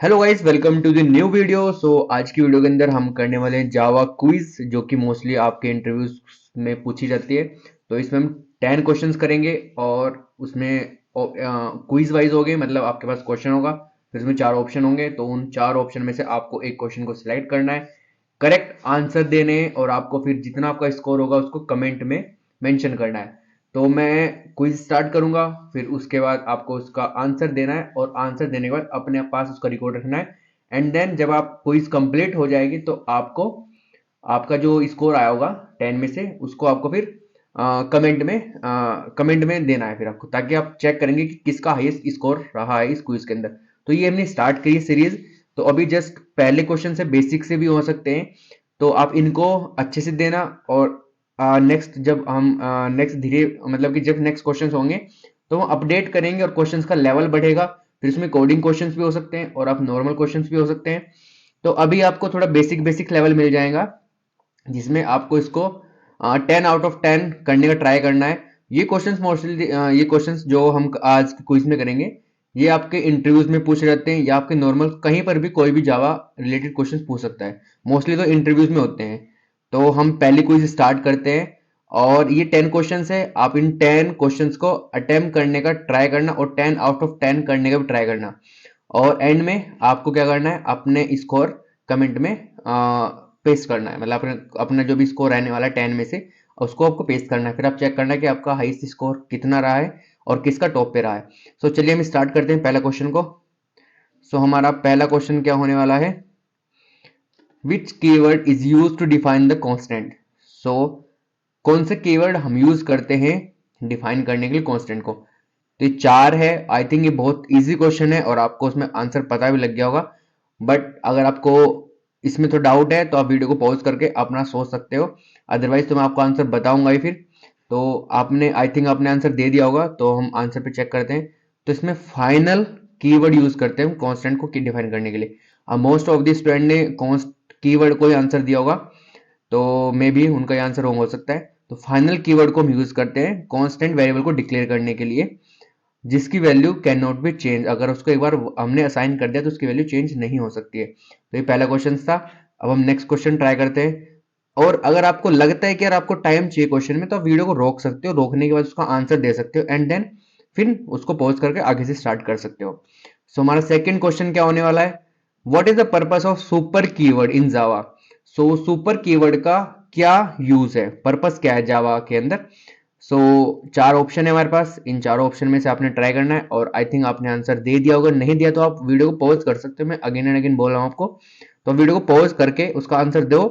Hello guys, welcome to the new video. आज की video के अंदर हम करने वाले हैं जावा क्विज, जो कि मोस्टली आपके इंटरव्यूज में पूछी जाती है। तो इसमें हम 10 क्वेश्चंस करेंगे और उसमें क्विज वाइज होंगे, मतलब आपके पास क्वेश्चन होगा, फिर उसमें 4 ऑप्शन होंगे। तो उन 4 ऑप्शन में से आपको एक क्वेश्चन को सिलेक्ट करना है, करेक्ट आंसर देने हैं, और आपको फिर जितना आपका स्कोर होगा उसको कमेंट में मेंशन करना है। तो मैं क्विज स्टार्ट करूंगा, फिर उसके बाद आपको उसका आंसर देना है, और आंसर देने के बाद अपने पास उसका रिकॉर्ड रखना है। एंड देन जब आप क्विज कंप्लीट हो जाएगी तो आपको आपका जो स्कोर आया होगा 10 में से, उसको आपको फिर कमेंट में देना है फिर आपको, ताकि आप चेक करेंगे कि किसका हाईएस्ट स्कोर रहा है इस क्विज के अंदर। तो ये हमने स्टार्ट करी सीरीज। तो अभी जस्ट पहले क्वेश्चन से, बेसिक से भी हो सकते हैं, तो आप इनको अच्छे से देना। और नेक्स्ट जब हम नेक्स्ट धीरे मतलब कि जब नेक्स्ट क्वेश्चंस होंगे तो हम अपडेट करेंगे और क्वेश्चंस का लेवल बढ़ेगा। फिर इसमें कोडिंग क्वेश्चंस भी हो सकते हैं और आप नॉर्मल क्वेश्चंस भी हो सकते हैं। तो अभी आपको थोड़ा बेसिक बेसिक लेवल मिल जाएगा, जिसमें आपको इसको 10 आउट ऑफ 10 करने का ट्राई करना है। ये क्वेश्चंस मोस्टली ये क्वेश्चंस जो हम आज क्विज में करेंगे, ये आपके इंटरव्यूज में पूछे जाते हैं, या आपके नॉर्मल कहीं पर भी कोई भी जावा रिलेटेड क्वेश्चंस पूछ सकता है। मोस्टली तो इंटरव्यूज में होते हैं। तो हम पहली क्विज स्टार्ट करते हैं, और ये 10 क्वेश्चंस है। आप इन 10 क्वेश्चंस को अटेम्प्ट करने का ट्राई करना, और 10 आउट ऑफ 10 करने का भी ट्राई करना। और एंड में आपको क्या करना है, अपने स्कोर कमेंट में पेस्ट करना है, मतलब अपने अपना जो भी स्कोर रहने वाला है 10 में से, उसको आपको पेस्ट करना है। फिर आप चेक करना है कि आपका हाईएस्ट स्कोर कितना रहा है और किसका टॉप पे रहा है। चलिए हम स्टार्ट करते हैं पहला क्वेश्चन को। हमारा पहला क्वेश्चन क्या होने वाला है, which keyword is use to define the constant. So कौन से कीवर्ड हम यूज करते हैं डिफाइन करने के लिए कांस्टेंट को। तो ये 4 है। आई थिंक ये बहुत इजी क्वेश्चन है और आपको उसमें आंसर पता भी लग गया होगा। बट अगर आपको इसमें तो डाउट है तो आप वीडियो को पॉज करके अपना सोच सकते हो, अदरवाइज तो मैं आपको आंसर बताऊंगा ही फिर। तो आपने आई थिंक आपने आंसर दे दिया होगा, तो हम आंसर पे चेक करते हैं। तो इसमें फाइनल कीवर्ड यूज करते हैं कांस्टेंट को डिफाइन करने के लिए। अब मोस्ट ऑफ द स्टूडेंट ने कीवर्ड को ही आंसर दिया होगा, तो मे बी उनका आंसर रॉन्ग हो सकता है। तो फाइनल कीवर्ड को हम यूज करते हैं कांस्टेंट वेरिएबल को डिक्लेयर करने के लिए, जिसकी value can not be change. अगर उसको एक बार हमने असाइन कर दिया तो उसकी वैल्यू चेंज नहीं हो सकती है। तो ये पहला क्वेश्चन था। अब हम नेक्स्ट क्वेश्चन ट्राई करते हैं। और अगर आपको लगता है कि यार आपको टाइम चाहिए क्वेश्चन में, तो आप वीडियो को रोक सकते हो, रोकने के बाद उसका आंसर दे सकते हो, एंड देन फिर उसको पॉज करके आगे से स्टार्ट कर सकते हो। हमारा सेकंड क्वेश्चन क्या होने वाला है, what is the purpose of super keyword in Java. Super keyword का क्या यूज है, पर्पस क्या है जावा के अंदर। 4 ऑप्शन है हमारे पास, इन चारों ऑप्शन में से आपने ट्राई करना है। और आई थिंक आपने आंसर दे दिया होगा, नहीं दिया तो आप वीडियो को पॉज कर सकते हो, मैं अगेन एंड अगेन बोल रहा हूं आपको। तो वीडियो को पॉज करके उसका आंसर दो,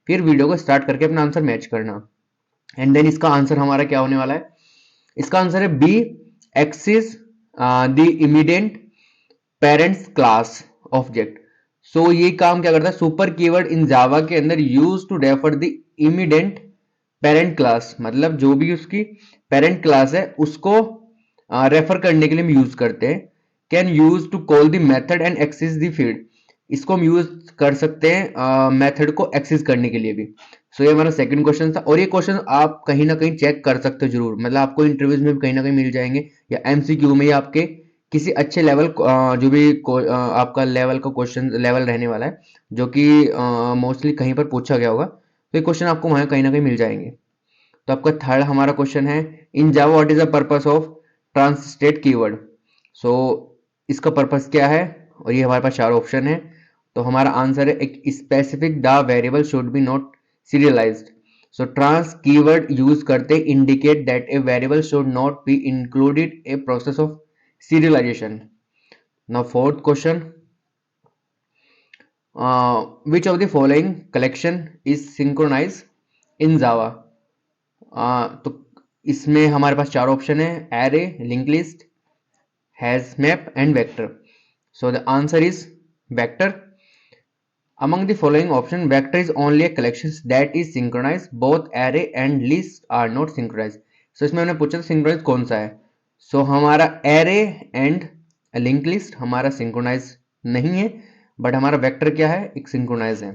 फिर वीडियो को स्टार्ट करके अपना आंसर मैच करना। एंड देन इसका आंसर हमारा क्या होने वाला है, इसका आंसर है B, access the immediate parents class object. ये काम क्या करता है, सुपर कीवर्ड इन जावा के अंदर use to refer the immediate parent class, मतलब जो भी उसकी पेरेंट क्लास है उसको रेफर करने के लिए हम यूज करते हैं। Can use to call the method and access the field, इसको हम यूज कर सकते हैं मेथड को एक्सेस करने के लिए भी। ये हमारा सेकंड क्वेश्चन था, और ये क्वेश्चन आप कहीं ना कहीं चेक कर सकते हो जरूर, मतलब आपको इंटरव्यूज में भी कहीं ना कहीं मिल जाएंगे, या एमसीक्यू में, या आपके किसी अच्छे लेवल जो भी आपका लेवल का क्वेश्चन लेवल रहने वाला है, जो कि मोस्टली कहीं पर पूछा गया होगा, तो ये क्वेश्चन आपको वहां कहीं ना कहीं मिल जाएंगे। तो आपका थर्ड हमारा क्वेश्चन है, in Java what is the purpose of translate keyword. So इसका पर्पस क्या है, और ये हमारे पास 4 ऑप्शन है। तो हमारा आंसर है, एक specific the variable should be not serialized. Trans keyword use करते indicate that a variable should not be included a process of serialization. Now fourth question, which of the following collection is synchronized in Java। तो इसमें हमारे पास 4 option है, array, link list, hash map and vector. The answer is vector. Among the following option, vector is only a collection that is synchronized. Both array and list are not synchronized. इसमें हमने पूछा था synchronise कौन सा है। हमारा array and link list हमारा synchronise नहीं है, बट हमारा वेक्टर क्या है, एक सिंक्रोनाइज है।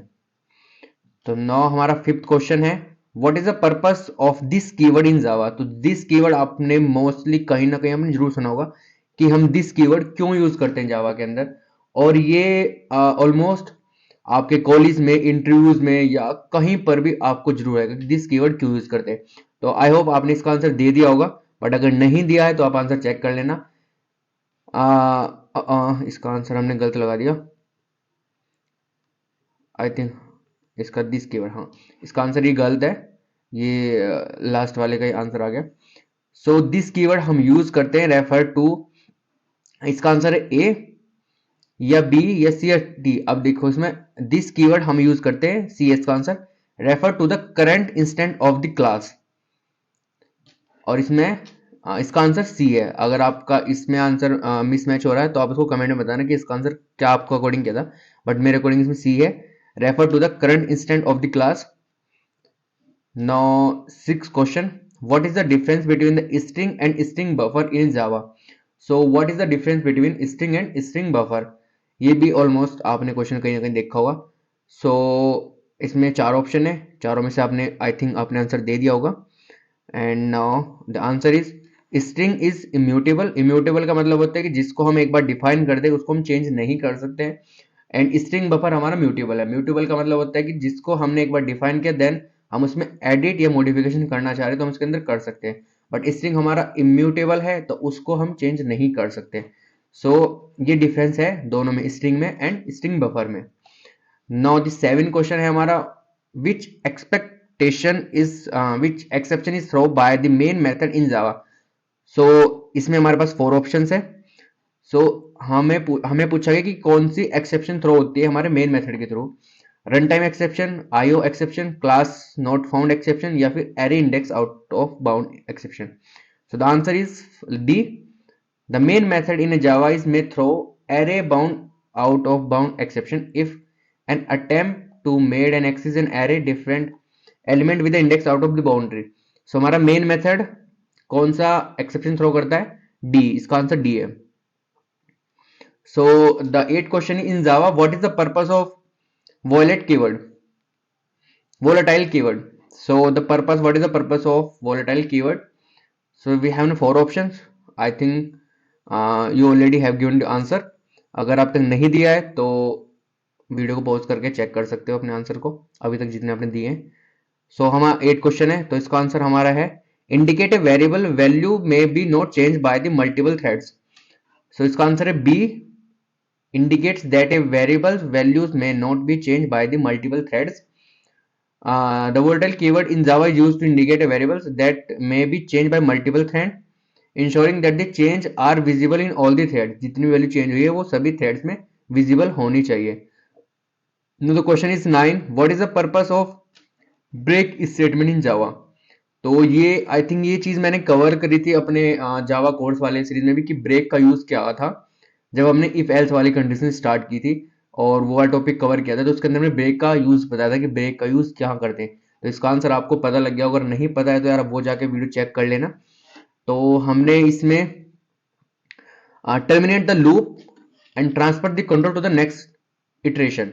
तो नौ हमारा फिफ्थ क्वेश्चन है, what is the purpose of this keyword in Java. तो दिस कीवर्ड आपने मोस्टली कहीं ना कहीं आपने जरूर सुना होगा कि हम दिस कीवर्ड क्यों यूज करते हैं जावा के अंदर। और ये ऑलमोस्ट आपके कॉलेज में, इंटरव्यूज में या कहीं पर भी आपको जरूर आएगा कि दिस कीवर्ड क्यों यूज करते हैं। तो आई होप आपने इसका आंसर दे दिया होगा, बट अगर नहीं दिया है तो आप आंसर चेक कर लेना। इसका आंसर हमने गलत लगा दिया, आई थिंक इसका दिस कीवर्ड, हाँ इसका आंसर ये गलत है, ये लास्ट वाले का ही आंसर आ गया। सो दिस कीवर्ड हम यूज करते हैं रेफर टू, इसका आंसर है ए या बी या सी या डी। अब देखो इसमें दिस कीवर्ड हम यूज करते हैं सी, इसका answer refer to the current instant of the class, और इसमें इसका आंसर सी है। अगर आपका इसमें आंसर मिसमैच हो रहा है तो आप उसको कमेंट में बताना कि इसका आंसर क्या आपको अकॉर्डिंग किया था, बट मेरे अकॉर्डिंग इसमें सी है, refer to the current instant of the class. Now six question, what is the difference between the string and string buffer in Java. So what is the difference between string and string buffer, ये भी almost आपने question कहीं ना कहीं देखा होगा। सो इसमें चार ऑप्शन है, चारों में से आपने आई थिंक आपने आंसर दे दिया होगा। And now the answer is string is immutable. Immutable का मतलब होता है कि जिसको हम एक बार डिफाइन कर दे उसको हम चेंज नहीं कर सकते हैं। एंड स्ट्रिंग बफर हमारा म्यूटेबल है। म्यूटेबल का मतलब होता है कि जिसको हमने एक बार डिफाइन किया देन हम उसमें एडिट या मॉडिफिकेशन करना चाह रहे हैं तो हम उसके अंदर कर सकते हैं, बट स्ट्रिंग हमारा इम्यूटेबल है तो उसको हम चेंज नहीं कर सकते। सो ये डिफरेंस है दोनों में, स्ट्रिंग में एंड स्ट्रिंग बफर में। नाउ द सेवन क्वेश्चन है हमारा, which expectation is which exception is throw by the main method in Java. So इसमें हमारे पास फोर ऑप्शंस है। सो हमें पूछा गया कि कौन सी एक्सेप्शन थ्रो होती है हमारे मेन मेथड के through, run time exception, IO exception, class not found exception, या फिर array index out of bound exception. So the answer is D, the main method in Java is may throw array bound out of bound exception if an attempt to made an access an array different element with the index out of the boundary। सो हमारा main method कौन सा exception throw करता है, D, इसका answer D है। So the eight question in Java, what is the purpose of volatile keyword, volatile keyword। So the purpose, what is the purpose of volatile keyword? So we have four options, I think you already have given the answer। अगर आप तक नहीं दिया है तो video को pause करके check कर सकते हो अपने आंसर को, अभी तक जितने आपने दिए हैं। सो हमारा 8 क्वेश्चन है तो इसका आंसर हमारा है indicate a variable value may be not change by the multiple threads. So इसका आंसर है B, indicates that a variable's values may not be changed by the multiple threads। The volatile keyword in Java is used to indicate a variables that may be changed by multiple threads, ensuring that the change are visible in all the threads। जितनी value change हुई है वो सभी threads में visible होनी चाहिए। Now the question is 9, what is the purpose of break statement in Java। तो ये आई थिंक ये चीज मैंने कवर करी थी अपने जावा कोर्स वाले सीरीज में भी कि ब्रेक का यूज क्या था, जब हमने इफ एल्स वाली कंडीशन स्टार्ट की थी और वो वाला टॉपिक कवर किया था तो उसके अंदर में ब्रेक का यूज बताया था कि ब्रेक का यूज क्या करते हैं। तो इसका आंसर आपको पता लग गया, अगर नहीं पता है तो यार आप वो जाके वीडियो चेक कर लेना। तो हमने इसमें terminate the loop and transfer the control to the next iteration.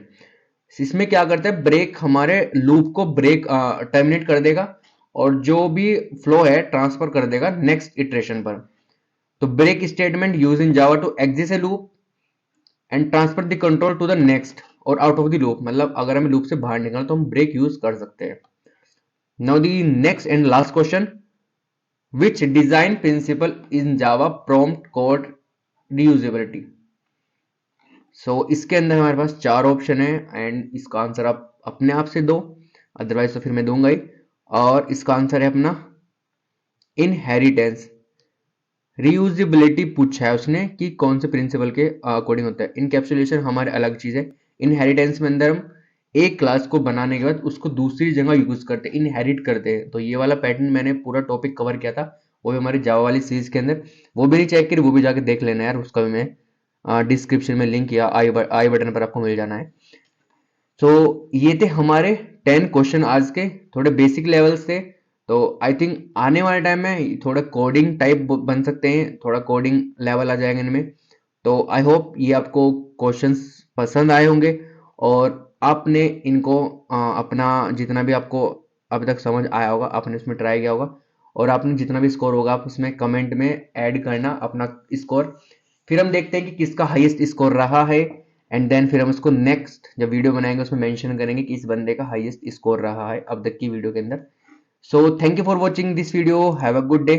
इसमें क्या करता है, ब्रेक हमारे लूप को ब्रेक टर्मिनेट कर देगा और जो भी फ्लो है ट्रांसफर कर देगा नेक्स्ट इटरेशन पर। तो break statement use in Java to exit a loop and transfer the control to the next और आउट ऑफ द लूप, मतलब अगर हमें लूप से बाहर निकलना तो हम ब्रेक यूज कर सकते हैं। Now the next and last question, which design principle in Java prompt code reusability. So इसके अंदर हमारे पास चार ऑप्शन है एंड इसका आंसर आप अपने आप से दो, अदरवाइज तो फिर मैं दूंगा ही। और इसका आंसर है अपना इनहेरिटेंस। रीयूजेबिलिटी पूछा है उसने कि कौन से प्रिंसिपल के अकॉर्डिंग होता है। इनकैप्सुलेशन हमारे अलग चीज है। इनहेरिटेंस में अंदर हम एक क्लास को बनाने के बाद उसको दूसरी जगह यूज करते हैं, इनहेरिट करते हैं। तो ये वाला पैटर्न मैंने पूरा टॉपिक कवर किया था, वो भी हमारी जावा वाली सीरीज के अंदर, वो भी नहीं चेक करी वो भी जाके देख लेना यार, उसका भी मैं डिस्क्रिप्शन में लिंक या आई बटन पर आपको मिल जाना है। तो ये थे हमारे 10 क्वेश्चन आज के, थोड़े बेसिक लेवल्स थे। तो आई थिंक आने वाले टाइम में थोड़ा कोडिंग टाइप बन सकते हैं, थोड़ा कोडिंग लेवल आ जाएगा इनमें। तो आई होप ये आपको क्वेश्चंस पसंद आए होंगे और आपने इनको अपना जितना भी आपको अभी तक समझ आया होगा आपने उसमें ट्राई किया होगा, और आपने जितना भी स्कोर होगा आप उसमें कमेंट में ऐड करना अपना स्कोर। फिर हम देखते हैं कि किसका हाईएस्ट स्कोर रहा है एंड देन फिर हम उसको नेक्स्ट जब वीडियो बनाएंगे उसमें मेंशन करेंगे कि इस बंदे का हाईएस्ट स्कोर रहा है अब तक की वीडियो के अंदर। So thank you for watching this video, have a good day.